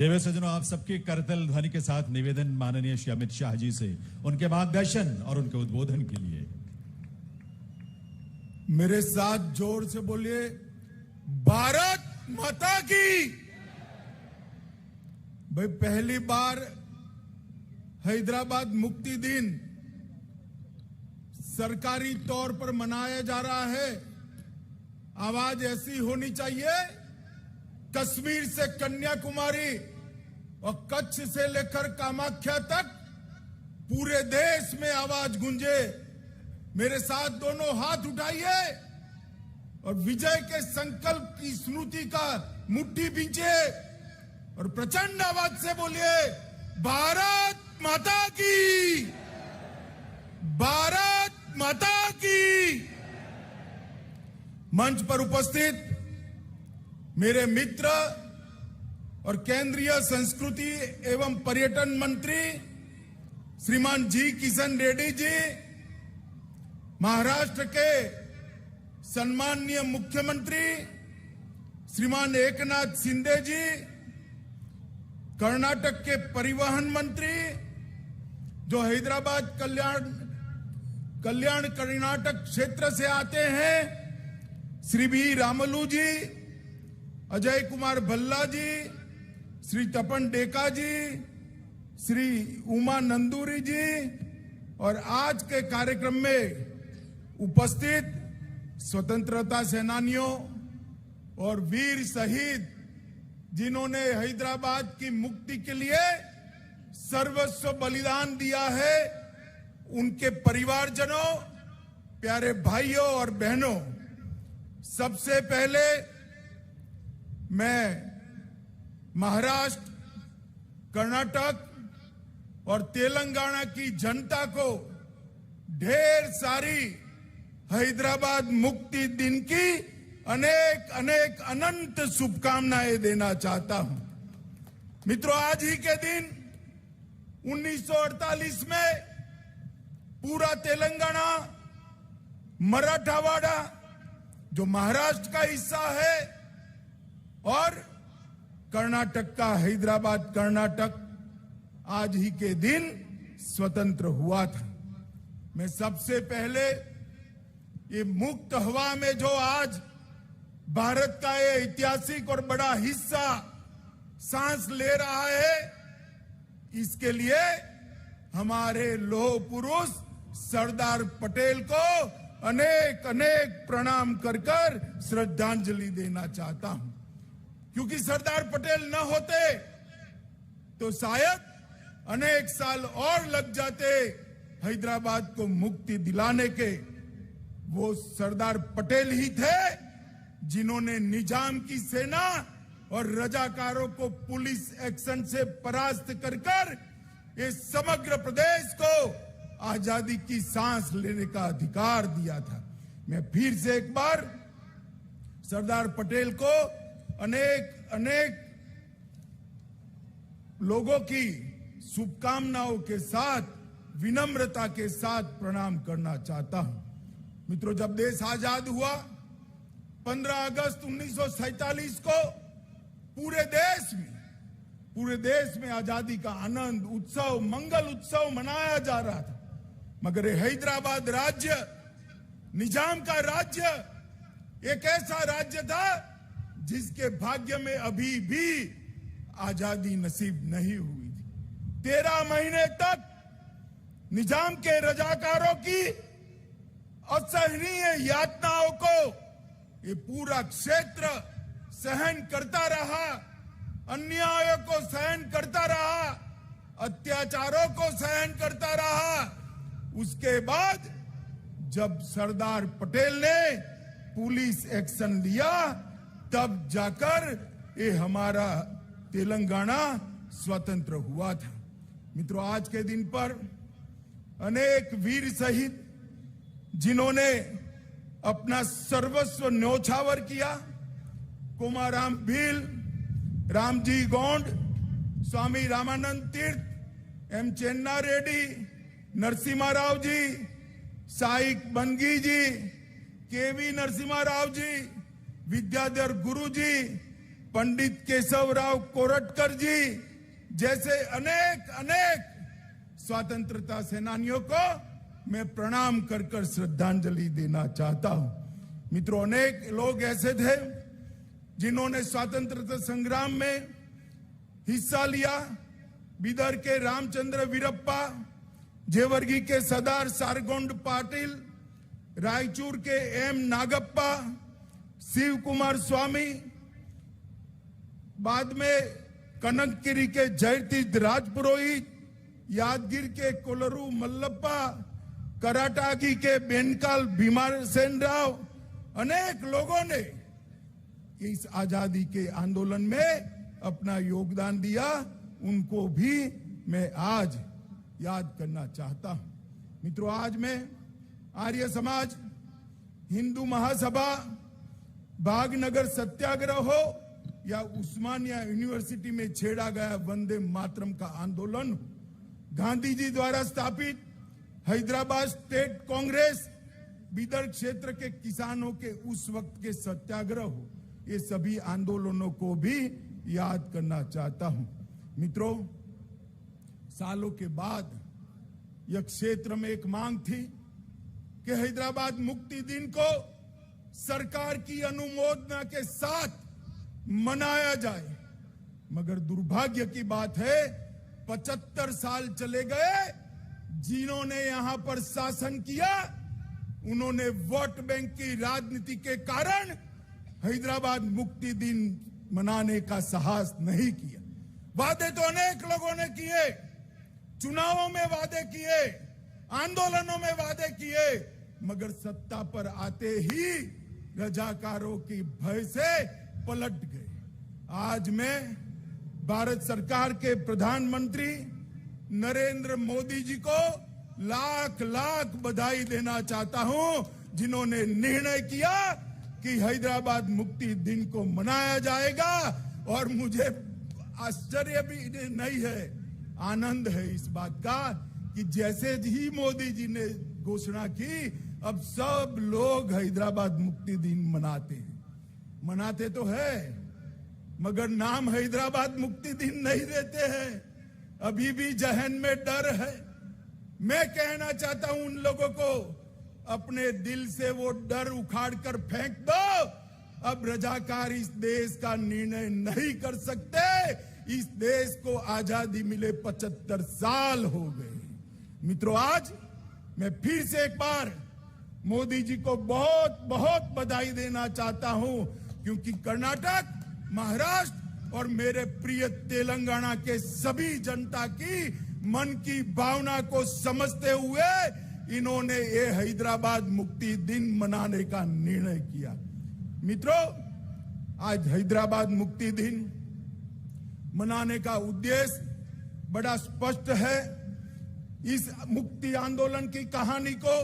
देवे सज्जनों, आप सबके करतल ध्वनि के साथ निवेदन माननीय श्री अमित शाह जी से उनके मार्गदर्शन और उनके उद्बोधन के लिए। मेरे साथ जोर से बोलिए, भारत माता की। भाई, पहली बार हैदराबाद मुक्ति दिन सरकारी तौर पर मनाया जा रहा है। आवाज ऐसी होनी चाहिए, कश्मीर से कन्याकुमारी और कच्छ से लेकर कामाख्या तक पूरे देश में आवाज गूंजे। मेरे साथ दोनों हाथ उठाइए और विजय के संकल्प की स्मृति का मुट्ठी भींचे और प्रचंड आवाज से बोलिए, भारत माता की, भारत माता की। मंच पर उपस्थित मेरे मित्र और केंद्रीय संस्कृति एवं पर्यटन मंत्री श्रीमान जी किशन रेड्डी जी, महाराष्ट्र के सम्माननीय मुख्यमंत्री श्रीमान एकनाथ शिंदे जी, कर्नाटक के परिवहन मंत्री जो हैदराबाद कल्याण कर्नाटक क्षेत्र से आते हैं, श्री बी रामलू जी, अजय कुमार भल्ला जी, श्री तपन डेका जी, श्री उमा नंदूरी जी और आज के कार्यक्रम में उपस्थित स्वतंत्रता सेनानियों और वीर शहीद जिन्होंने हैदराबाद की मुक्ति के लिए सर्वस्व बलिदान दिया है, उनके परिवारजनों, प्यारे भाइयों और बहनों, सबसे पहले मैं महाराष्ट्र, कर्नाटक और तेलंगाना की जनता को ढेर सारी हैदराबाद मुक्ति दिन की अनेक अनेक अनंत शुभकामनाएं देना चाहता हूं। मित्रों, आज ही के दिन 1948 में पूरा तेलंगाना, मराठवाड़ा जो महाराष्ट्र का हिस्सा है और कर्नाटक का हैदराबाद कर्नाटक आज ही के दिन स्वतंत्र हुआ था। मैं सबसे पहले ये मुक्त हवा में जो आज भारत का ये ऐतिहासिक और बड़ा हिस्सा सांस ले रहा है, इसके लिए हमारे लौह पुरुष सरदार पटेल को अनेक अनेक प्रणाम कर कर श्रद्धांजलि देना चाहता हूं, क्योंकि सरदार पटेल न होते तो शायद अनेक साल और लग जाते हैदराबाद को मुक्ति दिलाने के। वो सरदार पटेल ही थे जिन्होंने निजाम की सेना और रजाकारों को पुलिस एक्शन से परास्त कर कर ये समग्र प्रदेश को आजादी की सांस लेने का अधिकार दिया था। मैं फिर से एक बार सरदार पटेल को अनेक अनेक लोगों की शुभकामनाओं के साथ, विनम्रता के साथ प्रणाम करना चाहता हूं। मित्रों, जब देश आजाद हुआ 15 अगस्त 1947 को पूरे देश में आजादी का आनंद उत्सव, मंगल उत्सव मनाया जा रहा था। मगर हैदराबाद राज्य, निजाम का राज्य, एक ऐसा राज्य था जिसके भाग्य में अभी भी आजादी नसीब नहीं हुई थी। 13 महीने तक निजाम के रजाकारों की असहनीय यातनाओं को ये पूरा क्षेत्र सहन करता रहा, अन्यायों को सहन करता रहा, अत्याचारों को सहन करता रहा। उसके बाद जब सरदार पटेल ने पुलिस एक्शन लिया, तब जाकर ये हमारा तेलंगाना स्वतंत्र हुआ था। मित्रों, आज के दिन पर अनेक वीर शहीद जिन्होंने अपना सर्वस्व न्योछावर किया, कोमाराम भील, रामजी गोंड, स्वामी रामानंद तीर्थ, एम चेन्ना रेड्डी, नरसिम्हा राव जी, साइक बनगी जी, केवी नरसिम्हा राव जी, विद्याधर गुरु जी, पंडित केशवराव कोरटकर जी जैसे अनेक अनेक स्वतंत्रता सेनानियों को मैं प्रणाम कर कर श्रद्धांजलि देना चाहता हूं। मित्रों, अनेक लोग ऐसे थे जिन्होंने स्वतंत्रता संग्राम में हिस्सा लिया। बीदर के रामचंद्र वीरप्पा, जेवर्गी के सरदार सारगोंड पाटिल, रायचूर के एम नागप्पा, शिव कुमार स्वामी, बाद में कनकगिरी के जयतीर्थ राजपुरोहित, यादगिर के कोलरू मल्लप्पा, कराटागी के बेनकाल भीमासेन राव, अनेक लोगों ने इस आजादी के आंदोलन में अपना योगदान दिया। उनको भी मैं आज याद करना चाहता हूं। मित्रों, आज मैं आर्य समाज, हिंदू महासभा, भागनगर सत्याग्रह हो या उस्मानिया यूनिवर्सिटी में छेड़ा गया वंदे मातरम का आंदोलन, गांधी जी द्वारा स्थापित हैदराबाद स्टेट कांग्रेस, बीदर क्षेत्र के किसानों के उस वक्त के सत्याग्रह हो, ये सभी आंदोलनों को भी याद करना चाहता हूं। मित्रों, सालों के बाद यह क्षेत्र में एक मांग थी कि हैदराबाद मुक्ति दिन को सरकार की अनुमोदना के साथ मनाया जाए, मगर दुर्भाग्य की बात है 75 साल चले गए। जिन्होंने यहां पर शासन किया उन्होंने वोट बैंक की राजनीति के कारण हैदराबाद मुक्ति दिन मनाने का साहस नहीं किया। वादे तो अनेक लोगों ने किए, चुनावों में वादे किए, आंदोलनों में वादे किए, मगर सत्ता पर आते ही रजाकारों की भय से पलट गए। आज मैं भारत सरकार के प्रधानमंत्री नरेंद्र मोदी जी को लाख लाख बधाई देना चाहता हूं, जिन्होंने निर्णय किया कि हैदराबाद मुक्ति दिन को मनाया जाएगा। और मुझे आश्चर्य भी नहीं है, आनंद है इस बात का कि जैसे ही मोदी जी ने घोषणा की, अब सब लोग हैदराबाद मुक्ति दिन मनाते हैं। मनाते तो है, मगर नाम हैदराबाद मुक्ति दिन नहीं देते हैं। अभी भी जहन में डर है। मैं कहना चाहता हूं उन लोगों को, अपने दिल से वो डर उखाड़ कर फेंक दो। अब रजाकार इस देश का निर्णय नहीं कर सकते। इस देश को आजादी मिले 75 साल हो गए। मित्रों, आज मैं फिर से एक बार मोदी जी को बहुत बहुत बधाई देना चाहता हूं, क्योंकि कर्नाटक, महाराष्ट्र और मेरे प्रिय तेलंगाना के सभी जनता की मन की भावना को समझते हुए इन्होंने ये हैदराबाद मुक्ति दिन मनाने का निर्णय किया। मित्रों, आज हैदराबाद मुक्ति दिन मनाने का उद्देश्य बड़ा स्पष्ट है। इस मुक्ति आंदोलन की कहानी को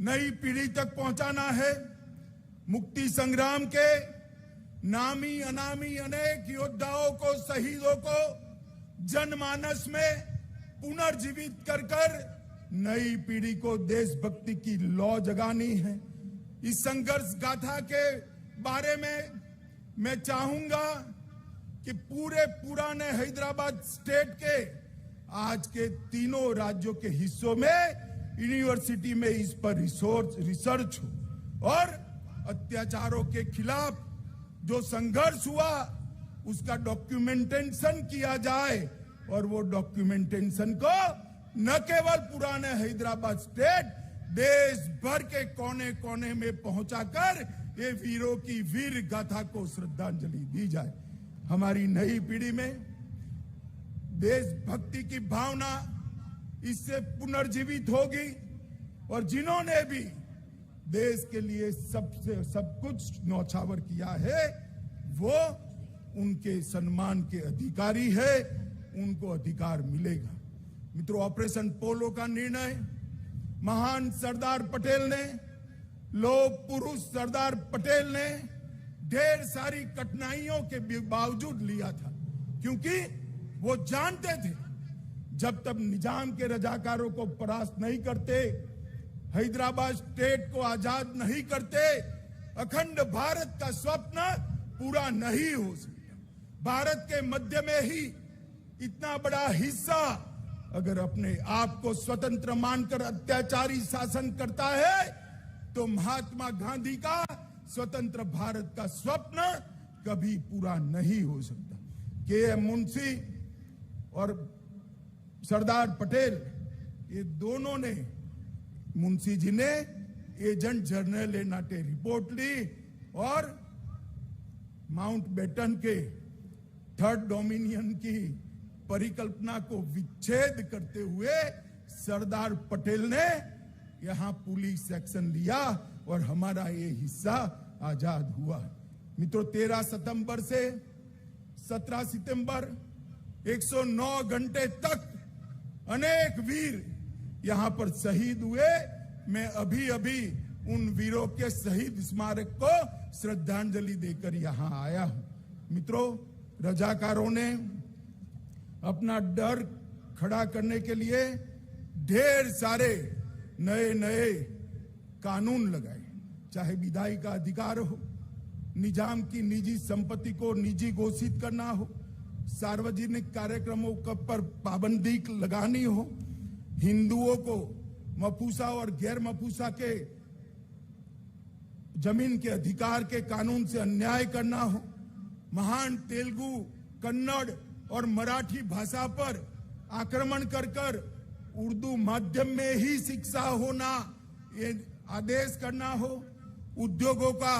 नई पीढ़ी तक पहुंचाना है। मुक्ति संग्राम के नामी अनामी अनेक योद्धाओं को, शहीदों को जनमानस में पुनर्जीवित कर कर नई पीढ़ी को देशभक्ति की लौ जगानी है। इस संघर्ष गाथा के बारे में मैं चाहूंगा कि पूरे पुराने हैदराबाद स्टेट के आज के तीनों राज्यों के हिस्सों में यूनिवर्सिटी में इस पर रिसर्च हो और अत्याचारों के खिलाफ जो संघर्ष हुआ उसका डॉक्यूमेंटेशन किया जाए और वो डॉक्यूमेंटेशन को न केवल पुराने हैदराबाद स्टेट, देश भर के कोने कोने में पहुंचाकर ये वीरों की वीर गाथा को श्रद्धांजलि दी जाए। हमारी नई पीढ़ी में देशभक्ति की भावना इससे पुनर्जीवित होगी और जिन्होंने भी देश के लिए सब कुछ न्यौछावर किया है वो उनके सम्मान के अधिकारी है, उनको अधिकार मिलेगा। मित्रों, ऑपरेशन पोलो का निर्णय महान सरदार पटेल ने, लोक पुरुष सरदार पटेल ने ढेर सारी कठिनाइयों के बावजूद लिया था, क्योंकि वो जानते थे जब तक निजाम के रजाकारों को परास्त नहीं करते, हैदराबाद स्टेट को आजाद नहीं करते, अखंड भारत का स्वप्न पूरा नहीं हो सकता। भारत के मध्य में ही इतना बड़ा हिस्सा अगर अपने आप को स्वतंत्र मानकर अत्याचारी शासन करता है तो महात्मा गांधी का स्वतंत्र भारत का स्वप्न कभी पूरा नहीं हो सकता। के.एम. मुंशी और सरदार पटेल, ये दोनों ने, मुंशी जी ने एजेंट जनरल ए नाटे रिपोर्ट ली और माउंट बेटन के थर्ड डोमिनियन की परिकल्पना को विच्छेद करते हुए सरदार पटेल ने यहां पुलिस एक्शन लिया और हमारा ये हिस्सा आजाद हुआ। मित्रों, 13 सितंबर से 17 सितंबर 109 घंटे तक अनेक वीर यहां पर शहीद हुए। मैं अभी अभी उन वीरों के शहीद स्मारक को श्रद्धांजलि देकर यहां आया हूं। मित्रों, रजाकारों ने अपना डर खड़ा करने के लिए ढेर सारे नए नए कानून लगाए, चाहे विधायी का अधिकार हो, निजाम की निजी संपत्ति को निजी घोषित करना हो, सार्वजनिक कार्यक्रमों पर पाबंदी लगानी हो, हिंदुओं को मपूसा और गैर मपूसा के जमीन के अधिकार के कानून से अन्याय करना हो, महान तेलुगु, कन्नड़ और मराठी भाषा पर आक्रमण कर उर्दू माध्यम में ही शिक्षा होना ये आदेश करना हो, उद्योगों का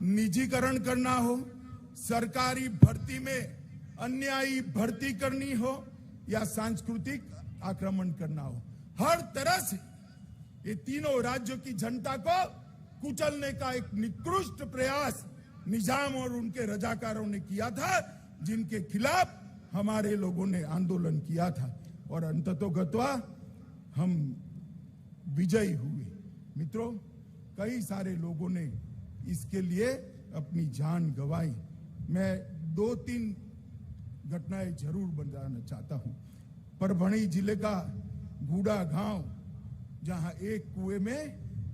निजीकरण करना हो, सरकारी भर्ती में अन्यायी भर्ती करनी हो या सांस्कृतिक आक्रमण करना हो, हर तरह से ये तीनों राज्यों की जनता को कुचलने का एक निकृष्ट प्रयास निजाम और उनके रजाकारों ने किया था, जिनके खिलाफ हमारे लोगों ने आंदोलन किया था और अंततोगत्वा हम विजयी हुए। मित्रों, कई सारे लोगों ने इसके लिए अपनी जान गंवाई। मैं 2-3 घटनाएं जरूर बताना चाहता हूं। परभणी जिले का गूड़ा गांव, जहां एक कुएं में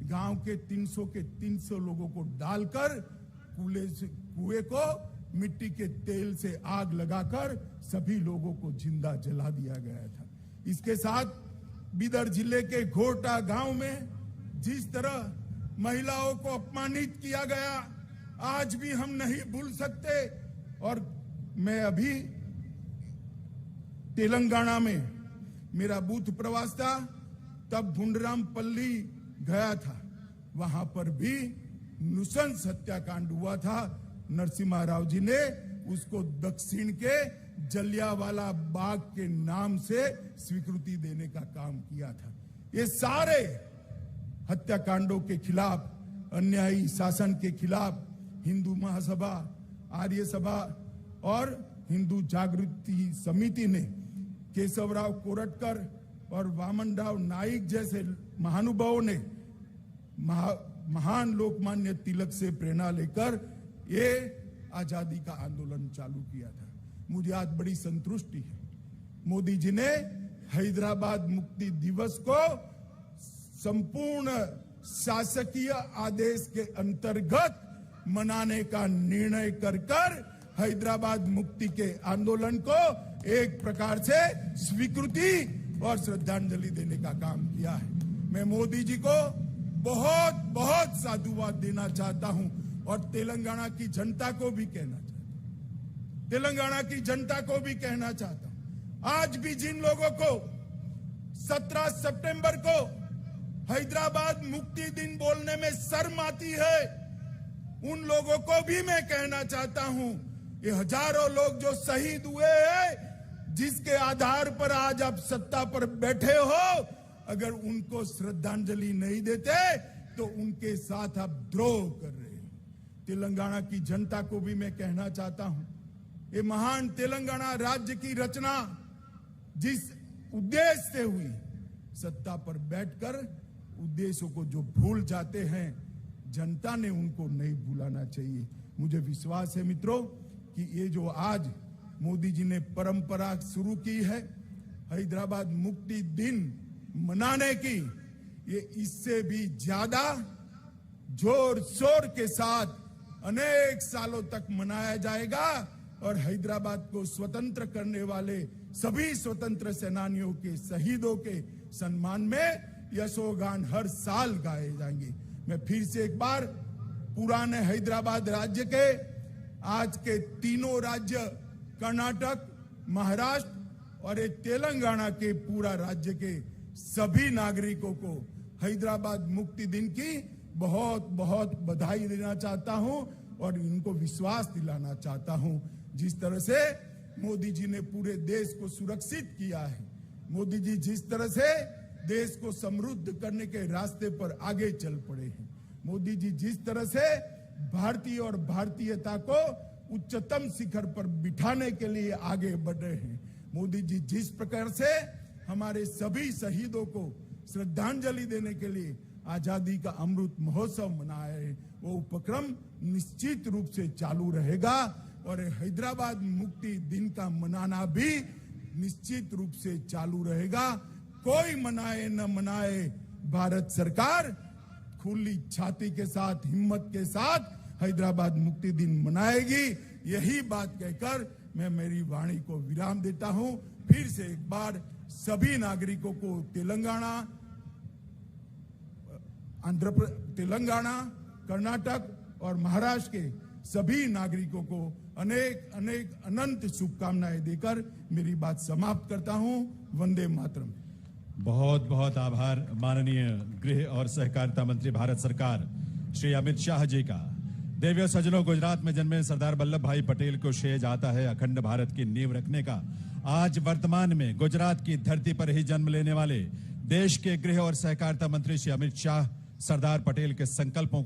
गांव के 300 लोगों को डालकर कुएं को मिट्टी के तेल से आग लगाकर सभी लोगों को जिंदा जला दिया गया था। इसके साथ बीदर जिले के घोटा गांव में जिस तरह महिलाओं को अपमानित किया गया, आज भी हम नहीं भूल सकते। और मैं अभी तेलंगाना में मेरा बूथ प्रवास था, तब भुंडरामपल्ली गया था, वहां पर भी नृशंस हत्याकांड हुआ था। नरसिम्हा राव जी ने उसको दक्षिण के जलियांवाला बाग के नाम से स्वीकृति देने का काम किया था। ये सारे हत्याकांडों के खिलाफ, अन्यायी शासन के खिलाफ हिंदू महासभा, आर्य सभा और हिंदू जागृति समिति ने केशवराव कोरटकर और वामनराव नाइक जैसे महानुभावों ने महान लोकमान्य तिलक से प्रेरणा लेकर ये आजादी का आंदोलन चालू किया था। मुझे आज बड़ी संतुष्टि है, मोदी जी ने हैदराबाद मुक्ति दिवस को संपूर्ण शासकीय आदेश के अंतर्गत मनाने का निर्णय कर हैदराबाद मुक्ति के आंदोलन को एक प्रकार से स्वीकृति और श्रद्धांजलि देने का काम किया है। मैं मोदी जी को बहुत बहुत साधुवाद देना चाहता हूं और तेलंगाना की जनता को भी कहना चाहता हूं, आज भी जिन लोगों को 17 सितंबर को हैदराबाद मुक्ति दिन बोलने में शर्म आती है, उन लोगों को भी मैं कहना चाहता हूं, ये हजारों लोग जो शहीद हुए हैं, जिसके आधार पर आज आप सत्ता पर बैठे हो, अगर उनको श्रद्धांजलि नहीं देते तो उनके साथ आप द्रोह कर रहे हैं। तेलंगाना की जनता को भी मैं कहना चाहता हूं, ये महान तेलंगाना राज्य की रचना जिस उद्देश्य से हुई, सत्ता पर बैठकर उद्देश्यों को जो भूल जाते हैं, जनता ने उनको नहीं भूलाना चाहिए। मुझे विश्वास है मित्रों कि ये जो आज मोदी जी ने परंपरा शुरू की है हैदराबाद मुक्ति दिन मनाने की, ये इससे भी ज्यादा जोर शोर के साथ अनेक सालों तक मनाया जाएगा और हैदराबाद को स्वतंत्र करने वाले सभी स्वतंत्र सेनानियों के शहीदों के सम्मान में यशोगान हर साल गाए जाएंगे। मैं फिर से एक बार पुराने हैदराबाद राज्य के आज के तीनों राज्य कर्नाटक, महाराष्ट्र और ये तेलंगाना के पूरा राज्य के सभी नागरिकों को हैदराबाद मुक्ति दिन की बहुत बहुत बधाई देना चाहता हूं और इनको विश्वास दिलाना चाहता हूं। जिस तरह से मोदी जी ने पूरे देश को सुरक्षित किया है, मोदी जी जिस तरह से देश को समृद्ध करने के रास्ते पर आगे चल पड़े हैं, मोदी जी जिस तरह से भारतीय और भारतीयता को उच्चतम शिखर पर बिठाने के लिए आगे बढ़ रहे हैं, मोदी जी जिस प्रकार से हमारे सभी शहीदों को श्रद्धांजलि देने के लिए आजादी का अमृत महोत्सव मनाए, वो उपक्रम निश्चित रूप से चालू रहेगा और हैदराबाद मुक्ति दिन का मनाना भी निश्चित रूप से चालू रहेगा। कोई मनाए न मनाए, भारत सरकार खुली छाती के साथ, हिम्मत के साथ हैदराबाद मुक्ति दिन मनाएगी। यही बात कहकर मैं मेरी वाणी को विराम देता हूं। फिर से एक बार सभी नागरिकों को तेलंगाना, कर्नाटक और महाराष्ट्र के सभी नागरिकों को अनेक अनेक अनंत शुभकामनाएं देकर मेरी बात समाप्त करता हूं। वंदे मातरम। बहुत बहुत आभार माननीय गृह और सहकारिता मंत्री भारत सरकार श्री अमित शाह जी का। देवियों सज्जनों, गुजरात में जन्मे सरदार वल्लभ भाई पटेल को श्रेय जाता है अखंड भारत की नींव रखने का। आज वर्तमान में गुजरात की धरती पर ही जन्म लेने वाले देश के गृह और सहकारिता मंत्री श्री अमित शाह सरदार पटेल के संकल्पों को